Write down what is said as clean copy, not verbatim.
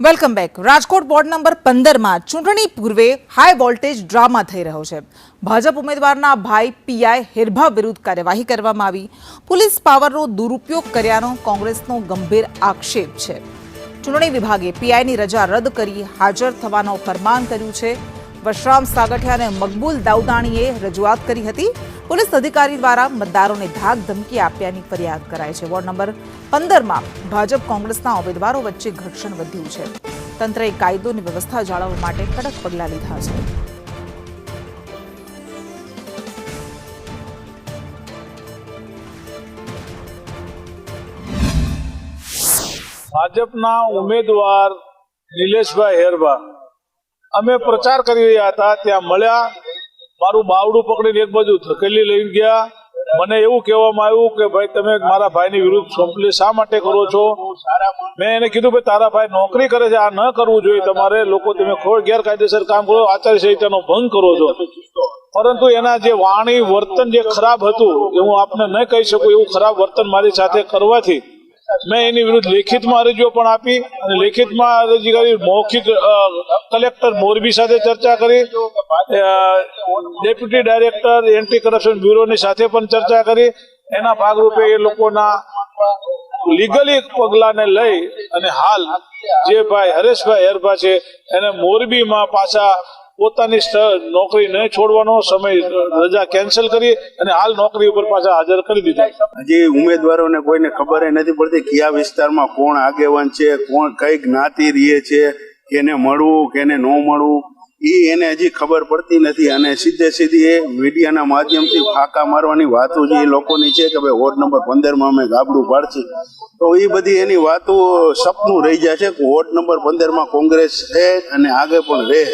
Welcome back. Rajkot ward number 15 માં ચૂંટણી પૂર્વે હાઈ વોલ્ટેજ ડ્રામા થઈ રહ્યો છે. ભાજપ ઉમેદવારના ભાઈ પીઆઈ હિરભા વિરુદ્ધ કાર્યવાહી કરવામાં આવી. પોલીસ પાવરનો દુરુપયોગ કર્યાનો કોંગ્રેસનો ગંભીર આક્ષેપ છે. ચૂંટણી વિભાગે પીઆઈની રજા રદ કરી હાજર થવાનો ફરમાન કર્યું છે. વશરામ સાગઠિયા અને મકબૂલ દાઉદાણીએ રજૂઆત કરી હતી. પોલીસ અધિકારી દ્વારા મતદારોને ધાક ધમકી આપ્યાની ફરિયાદ કરાઈ છે. વોર્ડ નંબર 15 માં ભાજપ કોંગ્રેસના ઉમેદવારો વચ્ચે ઘર્ષણ વધ્યું છે. તંત્રએ કાયદો અને વ્યવસ્થા જાળવવા માટે કડક પગલાં લીધા છે. ભાજપના ઉમેદવાર નિલેશભાઈ હેરબા અમે પ્રચાર કરી રહ્યા હતા, ત્યાં મળ્યા. મારું બાવડું પકડીને એક બાજુ ધકેલી લઈ ગયા. મને એવું કહેવામાં આવ્યું કે ભાઈ તમે મારા ભાઈની વિરુદ્ધ કમ્પ્લેન શા માટે કરો છો? મેં એને કીધું ભાઈ તારા ભાઈ નોકરી કરે છે, આ ન કરવું જોઈએ તમારે. લોકો તમે ગેરકાયદેસર કામ કરો, આચાર સંહિતાનો ભંગ કરો છો. પરંતુ એના જે વાણી વર્તન જે ખરાબ હતું એ હું આપને ન કહી શકું. એવું ખરાબ વર્તન મારી સાથે કરવાથી મેં એની વિરુદ્ધ લેખિતમાં અરજીઓ પણ આપી અને લેખિતમાં અરજી કરી. મૌખિક કલેક્ટર મોરબી સાથે ચર્ચા કરી, ડેપ્યુટી ડાયરેક્ટર એન્ટી કરપ્શન બ્યુરોની સાથે પણ ચર્ચા કરી. એના ભાગરૂપે એ લોકોના લીગલી પગલાને લઈ અને હાલ જે ભાઈ હરેશભાઈ હેરભા છે એને મોરબીમાં પાછા પોતાની નોકરી ન છોડવાનો સમય રજા કેન્સલ કરી અને હાલ નોકરી ઉપર પાછા હાજર કરી દીધા. હજી ઉમેદવારોને કોઈને ખબર નથી પડતી કયા વિસ્તારમાં કોણ આગેવાન છે, કોણ કઈ જ્ઞાતિ રહે છે, કેને મળવું કેને ન મળવું એને હજી ખબર પડતી નથી. અને સીધી એ મીડિયાના માધ્યમથી ફાંકા મારવાની વાતો જે લોકોની છે કે ભાઈ વોર્ડ નંબર 15 માં અમે ગાબડું પાડશું, તો એ બધી એની વાતો સપનું રહી જાય છે. વોર્ડ નંબર 15 માં કોંગ્રેસ છે અને આગળ પણ રહે.